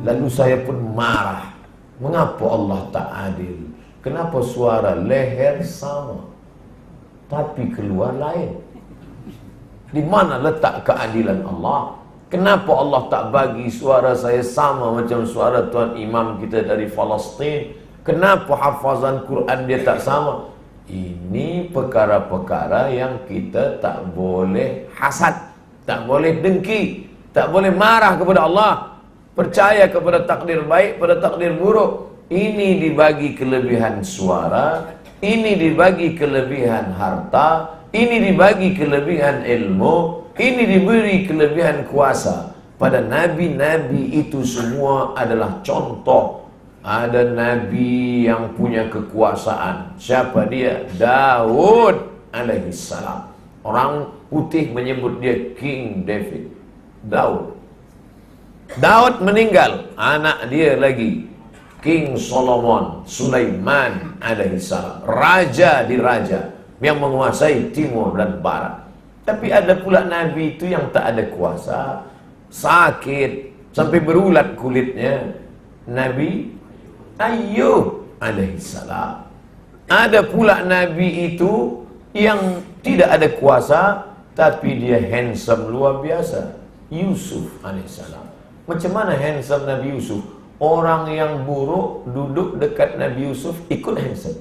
Lalu saya pun marah. Mengapa Allah tak adil? Kenapa suara leher sama tapi keluar lain? Di mana letak keadilan Allah? Kenapa Allah tak bagi suara saya sama macam suara tuan imam kita dari Palestin? Kenapa hafazan Quran dia tak sama? Ini perkara-perkara yang kita tak boleh hasad, tak boleh dengki, tak boleh marah kepada Allah. Percaya kepada takdir baik, pada takdir buruk. Ini dibagi kelebihan suara, ini dibagi kelebihan harta, ini dibagi kelebihan ilmu, ini diberi kelebihan kuasa. Pada nabi-nabi itu semua adalah contoh. Ada nabi yang punya kekuasaan. Siapa dia? Daud alaihissalam. Orang putih menyebut dia King David. Daud meninggal, anak dia lagi King Solomon, Sulaiman alaihissalam, raja di raja yang menguasai timur dan barat. Tapi ada pula nabi itu yang tak ada kuasa, sakit sampai berulat kulitnya. Nabi Ayub alaihissalam. Ada pula nabi itu yang tidak ada kuasa tapi dia handsome luar biasa, Yusuf alaihissalam. Macam mana handsome Nabi Yusuf? Orang yang buruk duduk dekat Nabi Yusuf ikut handsome.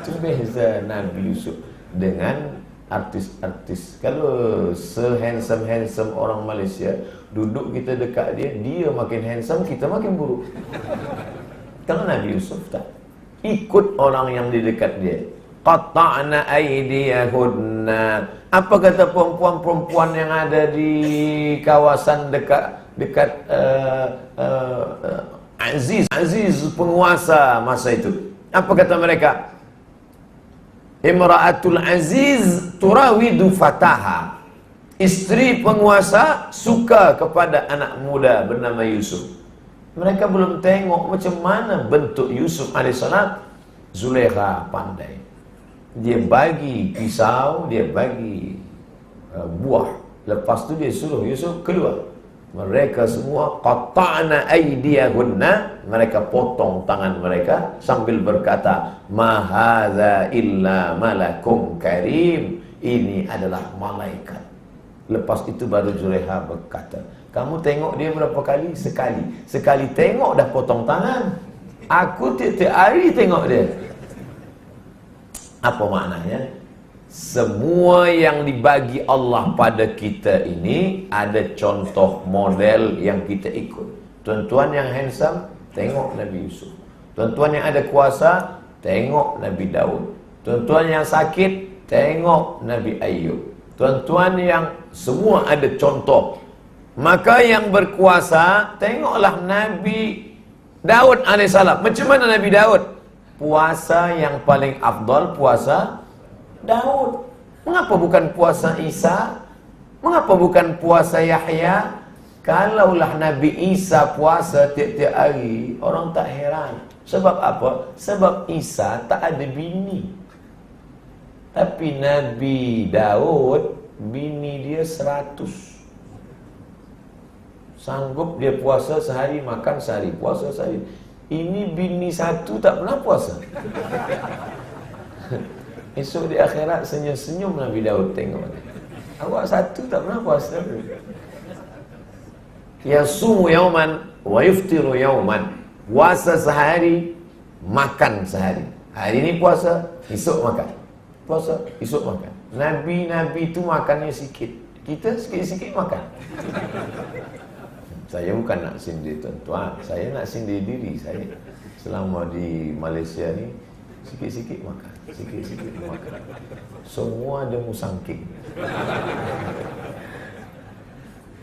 Itu beza Nabi Yusuf dengan artis-artis. Kalau se-handsome orang Malaysia, duduk kita dekat dia, dia makin handsome, kita makin buruk. Kalau Nabi Yusuf tak, ikut orang yang di dekat dia. Qata'na aydiyahunna. Apa kata perempuan-perempuan yang ada di kawasan dekat Aziz penguasa masa itu? Apa kata mereka? Imra'atul Aziz turawidu fataha. Istri penguasa suka kepada anak muda bernama Yusuf. Mereka belum tengok macam mana bentuk Yusuf alaihissalam. Zulekha pandai. Dia bagi pisau, dia bagi buah. Lepas tu dia suruh Yusuf keluar. Mereka semua qata'na aydiyahunna, mereka potong tangan mereka sambil berkata, ma hadza illa malakum karim. Ini adalah malaikat. Lepas itu baru Zulekha berkata, kamu tengok dia berapa kali? Sekali. Sekali tengok dah potong tangan. Aku tiap-tiap hari tengok dia. Apa maknanya? Semua yang dibagi Allah pada kita ini ada contoh model yang kita ikut. Tuan-tuan yang handsome, tengok Nabi Yusuf. Tuan-tuan yang ada kuasa, tengok Nabi Daud. Tuan-tuan yang sakit, tengok Nabi Ayub. Tuan-tuan yang semua ada contoh. Maka yang berkuasa, tengoklah Nabi Daud alaihissalam. Macam mana Nabi Daud? Puasa yang paling afdal, puasa Daud. Mengapa bukan puasa Isa? Mengapa bukan puasa Yahya? Kalaulah Nabi Isa puasa tiap-tiap hari, orang tak heran. Sebab apa? Sebab Isa tak ada bini. Tapi Nabi Daud, bini dia 100. Sanggup dia puasa sehari, makan sehari, puasa sehari. Ini bini 1 tak pernah puasa. Esok di akhirat senyum-senyum Nabi Daud tengok. Awak 1 tak pernah puasa. Yasumu yauman wa yuftiru yauman. Puasa sehari, makan sehari. Hari ini puasa, esok makan. Puasa, esok makan. Nabi-nabi itu makannya sikit. Kita sikit-sikit makan. Saya bukan nak sindir tuan-tuan, saya nak sindir diri saya. Selama di Malaysia ni, sikit-sikit makan, sikit-sikit makan. Semua ada musangking.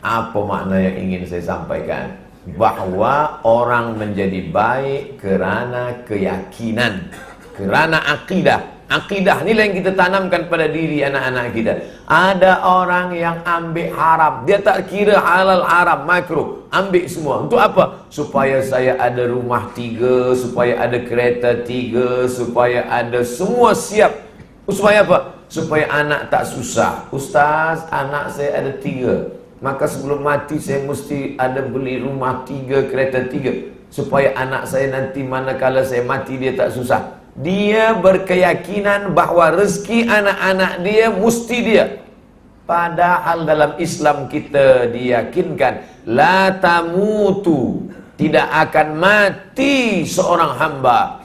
Apa makna yang ingin saya sampaikan? Bahawa orang menjadi baik kerana keyakinan, kerana akidah. Akidah inilah yang kita tanamkan pada diri anak-anak kita. Ada orang yang ambil haram, dia tak kira halal haram makruh, ambil semua. Untuk apa? Supaya saya ada rumah 3, supaya ada kereta 3, supaya ada semua siap. Supaya apa? Supaya anak tak susah. Ustaz, anak saya ada 3. maka sebelum mati saya mesti ada beli rumah 3, kereta 3, supaya anak saya nanti manakala saya mati dia tak susah. Dia berkeyakinan bahawa rezeki anak-anak dia mesti dia. Padahal dalam Islam kita diyakinkan la tamutu, tidak akan mati seorang hamba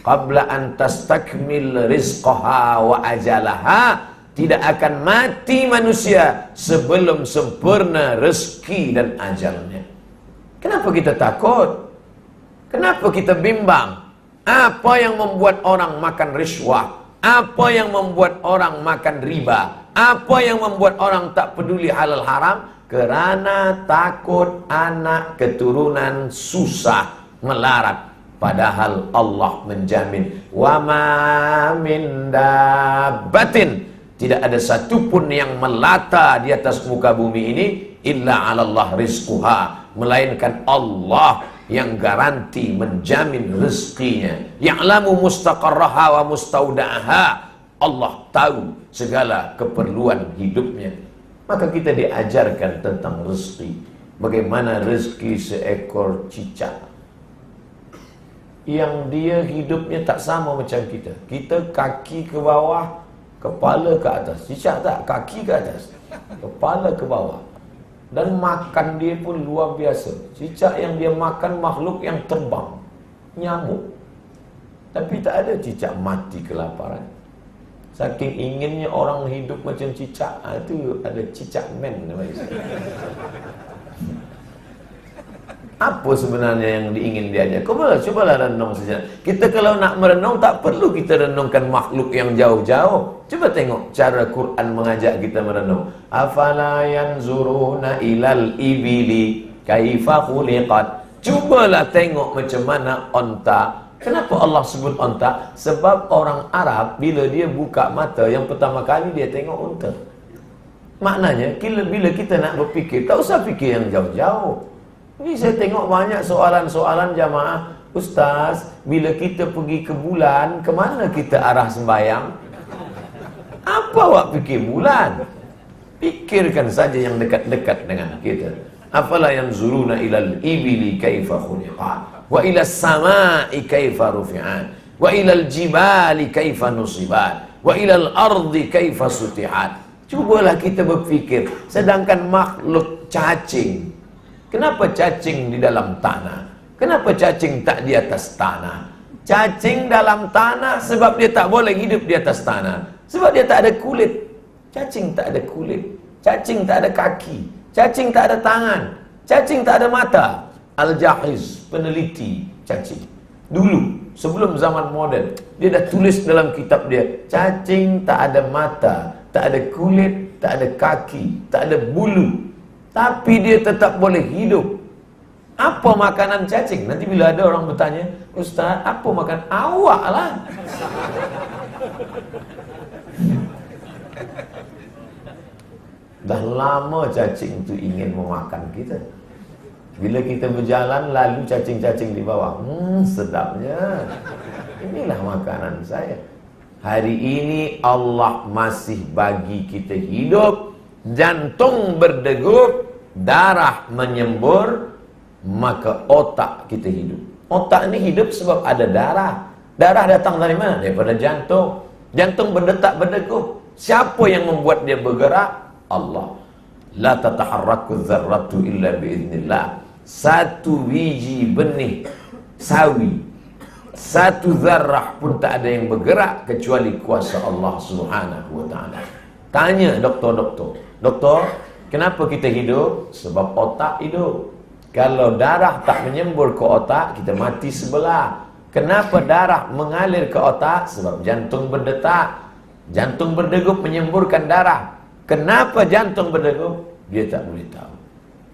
qabla an tastakmil rizqaha wa ajalaha, tidak akan mati manusia sebelum sempurna rezeki dan ajalnya. Kenapa kita takut? Kenapa kita bimbang? Apa yang membuat orang makan riswah? Apa yang membuat orang makan riba? Apa yang membuat orang tak peduli halal haram? Kerana takut anak keturunan susah melarat. Padahal Allah menjamin wa ma min dabbatin, tidak ada satupun yang melata di atas muka bumi ini illa 'ala Allah rizquha, melainkan Allah yang garanti menjamin rezekinya. Ya'lamu mustaqarraha wa mustauda'aha, Allah tahu segala keperluan hidupnya. Maka kita diajarkan tentang rezeki. Bagaimana rezeki seekor cicak yang dia hidupnya tak sama macam kita. Kita kaki ke bawah, kepala ke atas. Cicak tak, kaki ke atas, kepala ke bawah. Dan makan dia pun luar biasa. Cicak yang dia makan makhluk yang terbang, nyamuk. Tapi tak ada cicak mati kelaparan. Saking inginnya orang hidup macam cicak, itu ada cicak men namanya. Apa sebenarnya yang diingin diajak? Cobalah renung saja. Kita kalau nak merenung tak perlu kita renungkan makhluk yang jauh-jauh. Coba tengok cara Quran mengajak kita merenung. Afala yanzuruna ilal ibili kaifa khuliqat. Cubalah tengok macam mana onta. Kenapa Allah sebut onta? Sebab orang Arab bila dia buka mata yang pertama kali dia tengok onta. Maknanya bila kita nak berfikir, tak usah fikir yang jauh-jauh. Ini saya tengok banyak soalan-soalan jamaah. Ustaz, bila kita pergi ke bulan, ke mana kita arah sembahyang? Apa awak fikir bulan? Pikirkan saja yang dekat-dekat dengan kita. Afala yanzuruna ilal ibili kaifa khuliqat, wa ilas samai kaifa rufi'at, wa ilal jibali kaifa nusibat, wa ilal ardi kaifa sutihat. Cubalah kita berfikir. Sedangkan makhluk cacing, kenapa cacing di dalam tanah? Kenapa cacing tak di atas tanah? Cacing dalam tanah sebab dia tak boleh hidup di atas tanah. Sebab dia tak ada kulit. Cacing tak ada kulit. Cacing tak ada kaki. Cacing tak ada tangan. Cacing tak ada mata. Al-Jahiz, peneliti cacing, dulu sebelum zaman moden, dia dah tulis dalam kitab dia, cacing tak ada mata, tak ada kulit, tak ada kaki, tak ada bulu, tapi dia tetap boleh hidup. Apa makanan cacing? Nanti bila ada orang bertanya, Ustaz, apa makan? Awak lah. Dah lama cacing itu ingin memakan kita. Bila kita berjalan, lalu cacing-cacing di bawah. Sedapnya. Inilah makanan saya. Hari ini Allah masih bagi kita hidup, jantung berdegup, darah menyembur, maka otak kita hidup. Otak ini hidup sebab ada darah. Darah datang dari mana? Daripada jantung. Jantung berdetak berdegup. Siapa yang membuat dia bergerak? Allah. La tataharraku dzarratu illa biiznillah. Satu biji benih sawi, satu zarrah pun tak ada yang bergerak kecuali kuasa Allah Subhanahu wa taala. Tanya doktor-doktor, doktor, kenapa kita hidup? Sebab otak hidup. Kalau darah tak menyembur ke otak, kita mati sebelah. Kenapa darah mengalir ke otak? Sebab jantung berdetak. Jantung berdegup menyemburkan darah. Kenapa jantung berdegup? Dia tak boleh tahu.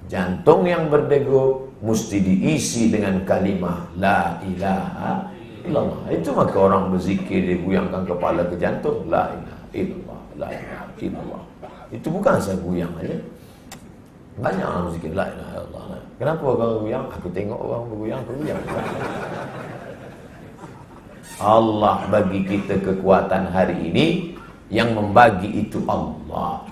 Jantung yang berdegup mesti diisi dengan kalimah La ilaha illallah. Itu maka orang berzikir, dia goyangkan kepala ke jantung, La ilaha illallah, La ilaha illallah. Itu bukan saya goyang aja. Banyak orang berzikir La ilaha illallah. Kenapa kau goyang? Aku tengok orang bergoyang, aku goyang. Allah bagi kita kekuatan hari ini. Yang membagi itu Allah.